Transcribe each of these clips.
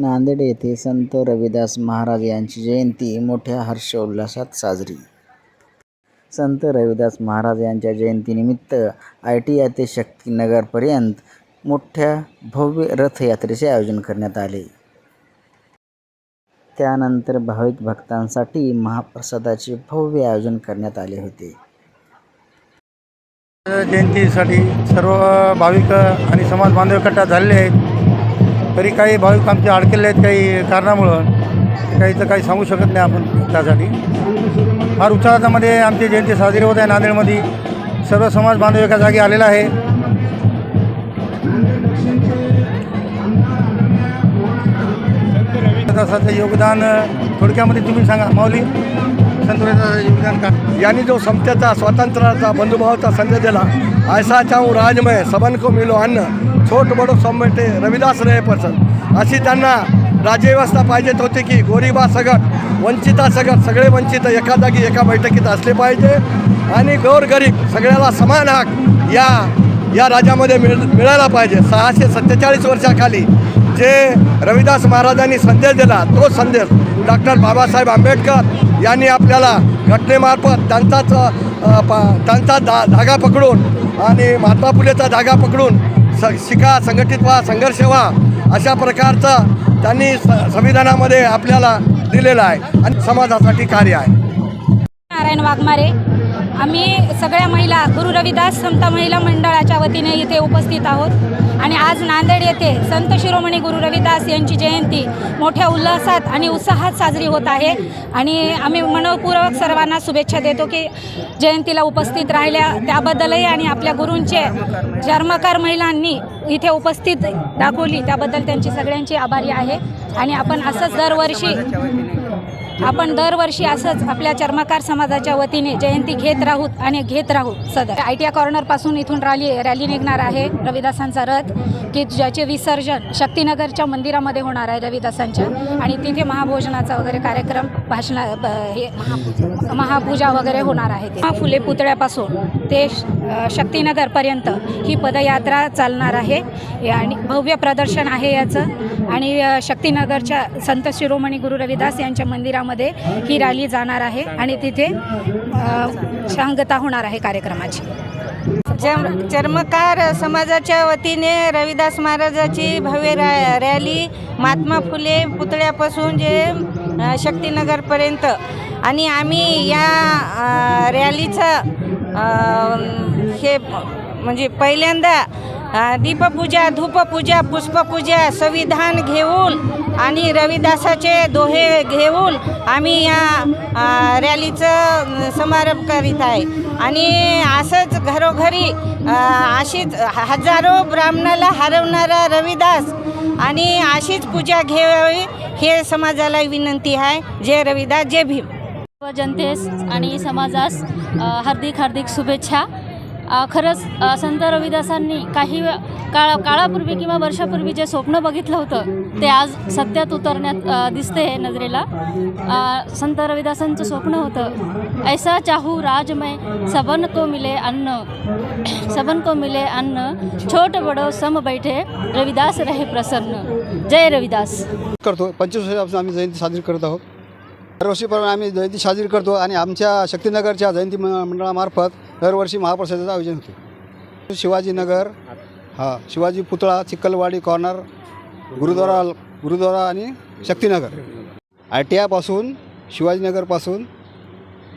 नांदेड येथे संत रविदास महाराज यांची जयंती मोठ्या हर्षोल्लासात साजरी. संत रविदास महाराज यांच्या जयंतीनिमित्त ITI ते शक्तीनगरपर्यंत मोठ्या भव्य रथयात्रेचे आयोजन करण्यात आले. त्यानंतर भाविक भक्तांसाठी महाप्रसादाचे भव्य आयोजन करण्यात आले होते. जयंतीसाठी सर्व भाविक आणि समाज बांधव एकत्र झालेले आहेत. तरी काही भाविक आमचे अडकलेले आहेत काही कारणामुळं, काही तर काही सांगू शकत नाही आपण. त्यासाठी फार उत्साहामध्ये आमची जयंती साजरी होत आहे. नांदेडमध्ये सर्व समाज बांधव एका जागी आलेला आहे. रविदासाचं योगदान थोडक्यामध्ये तुम्ही सांगा माऊली. संत रविदासाचं योगदान का? यांनी जो समतेचा स्वातंत्र्याचा बंधुभावाचा संदेश दिला, ऐसा चाहूँ राजमय सबन को मिलो अन्न, छोट बडो सब बेटे रविदास रहे पसंत. अशी त्यांना राज्यव्यवस्था पाहिजेत होती की गोरीबा सगट, वंचिता सगट, सगळे वंचित एका जागी एका बैठकीत असले पाहिजे आणि गोरगरीब सगळ्याला समान हक या राज्यामध्ये मिळाला पाहिजे. 647 वर्षाखाली जे रविदास महाराजांनी संदेश दिला, तो संदेश डॉक्टर बाबासाहेब आंबेडकर यांनी आपल्याला घटनेमार्फत त्यांचा धागा पकडून आणि महात्मा फुलेचा धागा पकडून शिका, संघटित व्हा, संघर्ष व्हा अशा प्रकारचं त्यांनी संविधानामध्ये आपल्याला दिलेलं आहे आणि समाजासाठी कार्य आहे. नारायण वाघमारे, आम्ही सगळ्या महिला गुरु रविदास समता महिला मंडळाच्या वतीने इथे उपस्थित आहोत आणि आज नांदेड येथे संत शिरोमणी गुरु रविदास यांची जयंती मोठ्या उल्हासात आणि उत्साहात साजरी होत आहे आणि आम्ही मनपूर्वक सर्वांना शुभेच्छा देतो की जयंतीला उपस्थित राहिल्या त्याबद्दलही आणि आपल्या गुरूंचे चर्मकार महिलांनी इथे उपस्थित दाखवली त्याबद्दल त्यांची सगळ्यांची आभारी आहे. आणि आपण दरवर्षी असंच आपल्या चर्मकार समाजाच्या वतीने जयंती घेत राहू सदर. ITI कॉर्नरपासून इथून रॅली निघणार आहे रविदासांचा रथ की ज्याचे विसर्जन शक्तीनगरच्या मंदिरामध्ये होणार आहे रविदासांच्या आणि तिथे महाभोजनाचा वगैरे कार्यक्रम महापूजा वगैरे होणार आहे. फुले पुतळ्यापासून ते शक्तीनगरपर्यंत ही पदयात्रा चालणार आहे आणि भव्य प्रदर्शन आहे याचं आणि शक्तीनगरच्या संत शिरोमणी गुरु रविदास यांच्या मंदिरामध्ये ही रॅली जाणार आहे आणि तिथे सांगता होणार आहे कार्यक्रमाची. चर्मकार समाजाच्या वतीने रविदास महाराजाची भव्य रॅली महात्मा फुले पुतळ्यापासून जे शक्तीनगरपर्यंत आणि आम्ही या रॅलीचं हे म्हणजे पहिल्यांदा दीपपूजा, धूपपूजा, पुष्पपूजा, संविधान घेऊन आणि रविदासाचे दोहे घेऊन आम्ही या रॅलीचं समारोप करीत आहे. आणि असंच घरोघरी अशीच हजारो ब्राह्मणाला हरवणारा रविदास आणि अशीच पूजा घ्यावी हे समाजाला विनंती आहे. जय रविदास, जय भीम. जनतेस आणि समाजास हार्दिक शुभेच्छा. खरंच संत रविदासांनी काही काळापूर्वी किंवा वर्षापूर्वी जे स्वप्न बघितलं होतं ते आज सत्यात उतरण्यात दिसते नजरेला. संत रविदासांचं स्वप्न होतं, ऐसा चाहू राजमय सबन को मिले अन्न, छोट बडो सम बैठे रविदास रहे प्रसन्न. जय रविदास. 25 वर्षापासून आम्ही जयंती साजरी करत आहोत. दरवर्षीप्रमाणे आम्ही जयंती साजरी करतो आणि आमच्या शक्तीनगरच्या जयंती मंडळामार्फत दरवर्षी महाप्रसादाचं आयोजन होते. शिवाजीनगर, शिवाजी पुतळा, चिखलवाडी कॉर्नर, गुरुद्वारा आणि शक्तीनगर. ITI पासून शिवाजीनगरपासून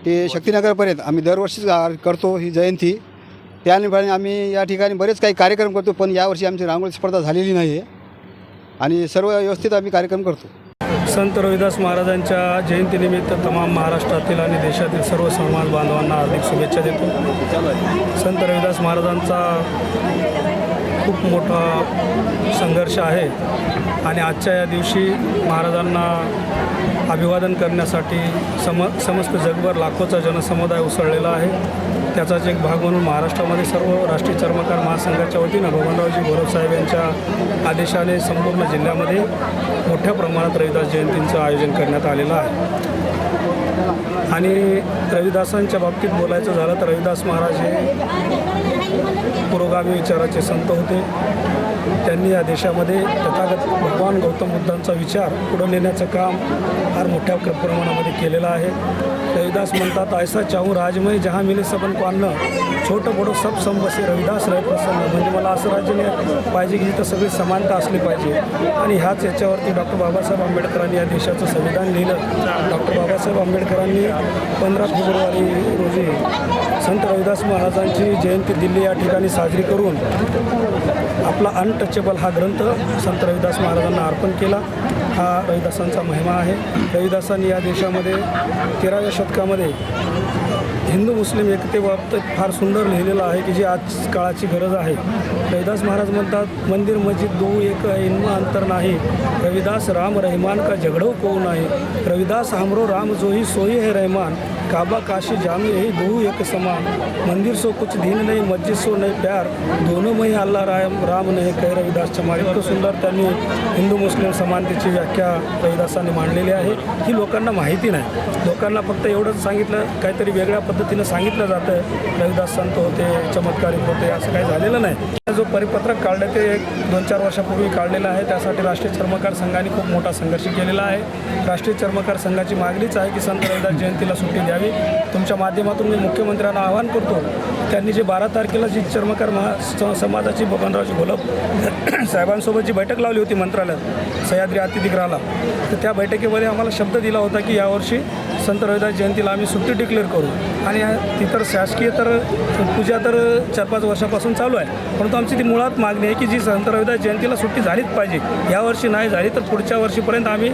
ते शक्तीनगरपर्यंत आम्ही दरवर्षी करतो ही जयंती. त्यानिमित्ताने आम्ही या ठिकाणी बरेच काही कार्यक्रम करतो, पण यावर्षी आमची रांगोळी स्पर्धा झालेली नाही आहे आणि सर्व व्यवस्थित आम्ही कार्यक्रम करतो. संत रविदास महाराजांच्या जयंतीनिमित्त तमाम महाराष्ट्रातील आणि देशातील सर्व समाज बांधवांना हार्दिक शुभेच्छा देतो. संत रविदास महाराजांचा खूप मोठा संघर्ष आहे आणि आजच्या या दिवशी महाराजांना अभिवादन करण्यासाठी समस्त जगभर लाखोचा जनसमुदाय उसळलेला आहे. त्याचाच एक भाग म्हणून महाराष्ट्रामध्ये सर्व राष्ट्रीय चर्मकार महासंघाच्या वतीनं बबनरावजी घोरपसाहेब यांच्या आदेशाने संपूर्ण जिल्ह्यामध्ये मोठ्या प्रमाणात रविदास जयंतींचं आयोजन करण्यात आलेलं आहे. आणि रविदासांच्या बाबतीत बोलायचं झालं तर रविदास महाराज हे पुरोगामी विचाराचे संत होते. त्यांनी या देशामध्ये तथागत भगवान गौतम बुद्धांचा विचार पुढे नेण्याचं काम फार मोठ्या प्रमाणामध्ये केलेलं आहे. रविदास म्हणतात, ऐसा चाहूँ राजमय जहाँ मिले सबन को अन्न, छोटं मोठं सब संबसे रविदास रहे प्रसन्न. म्हणजे मला असं राज्य पाहिजे की जिथं सगळी समानता असली पाहिजे. आणि ह्याच याच्यावरती डॉक्टर बाबासाहेब आंबेडकरांनी या देशाचं संविधान लिहिलं. डॉक्टर बाबासाहेब आंबेडकरांनी 15 फेब्रुवारी रोजी संत रविदास महाराजांची जयंती दिल्ली या ठिकाणी साजरी करून आपला अनटचेबल हा ग्रंथ संत रविदास महाराजांना अर्पण केला. हा रविदासांचा महिमा आहे. रविदासांनी या देशामध्ये 13व्या शतकामध्ये हिंदू मुस्लिम एकतेबाबतीत फार सुंदर लिहिलेलं आहे की जी आज काळाची गरज आहे. रविदास महाराज म्हणतात, मंदिर मस्जिद दो एक है इनमें अंतर नाही, रविदास राम रहमान का झगड़ो को नाही, रविदास हमरो राम जो ही सोई है रहमान, काबा काशी जामी यही दो एक समान, मंदिर सो कुछ दीन नहीं मस्जिद सो नहीं प्यार, दोनों में ही अल्लाह राम नहीं कहे रविदास चमार. इतकं सुंदर त्यांनी हिंदू मुस्लिम समानतेची व्याख्या रविदासांनी मांडलेली आहे. ही लोकांना माहिती नाही. लोकांना फक्त एवढंच सांगितलं, काहीतरी वेगळ्या पद्धतीनं सांगितलं जातं, रविदास संत होते, चमत्कारिक होते, असं काही झालेलं नाही. जो परिपत्रक काढलं ते 2-4 वर्षापूर्वी काढलेलं आहे. त्यासाठी राष्ट्रीय चर्मकार संघाने खूप मोठा संघर्ष केलेला आहे. राष्ट्रीय चर्मकार संघाची मागणीच आहे की संत रविदास जयंतीला सुट्टी द्यावी. तुमच्या माध्यमातून मी मुख्यमंत्र्यांना आवाहन करतो, त्यांनी जे 12 तारखेला जी चर्मकार समाजाची बबनरावजी घोलप साहेबांसोबतची बैठक लावली होती मंत्रालयात सह्याद्री अतिथीगृहाला, तर त्या बैठकीमध्ये आम्हाला शब्द दिला होता की यावर्षी संत रविदास जयंतीला आम्ही सुट्टी डिक्लेअर करू. आणि ती तर शासकीय तर पूजा तर 4-5 वर्षापासून चालू आहे, परंतु आमची ती मुळात मागणी आहे की जी संत रविदास जयंतीला सुट्टी झालीच पाहिजे. यावर्षी नाही झाली तर पुढच्या वर्षीपर्यंत आम्ही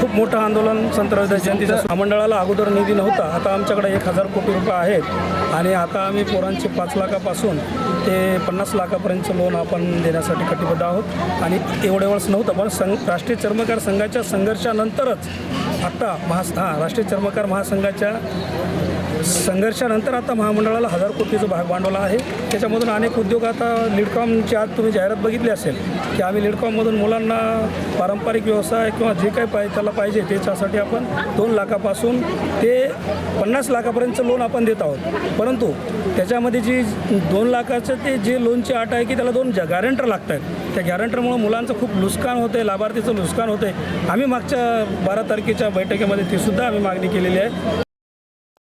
खूप मोठं आंदोलन संत रविदास जयंतीच्या महामंडळाला अगोदर निधी नव्हता. आता आमच्याकडे 1000 कोटी रुपये आहेत आणि आता आम्ही पोरांचे 5 लाखापासून ते 50 लाखापर्यंतचं लोन आपण देण्यासाठी कटिबद्ध आहोत. आणि एवढे वेळेस नव्हतं, पण राष्ट्रीय चर्मकार संघाच्या संघर्षानंतरच आता राष्ट्रीय चर्मकार महासंघाच्या संघर्षानंतर आता महामंडळाला 1000 कोटीचं भागभांडवल आहे. त्याच्यामधून अनेक उद्योग आता लीडकॉमची आज तुम्ही जाहिरात बघितली असेल की आम्ही लीडकॉममधून मुलांना पारंपरिक व्यवसाय किंवा जे काही त्याला पाहिजे त्याच्यासाठी आपण 2 लाखापासून ते 50 लाखापर्यंतचं लोन आपण देत आहोत. परंतु त्याच्यामध्ये जी 2 लाखाचं ते जे लोनची अट आहे की त्याला 2 गॅरंटर लागत आहेत. त्या गॅरंटरमुळं मुलांचं खूप नुकसान होतं आहे, लाभार्थीचं नुकसान होतं आहे. आम्ही मागच्या 12 तारखेच्या बैठकीमध्ये ती सुद्धा आम्ही मागणी केलेली आहे.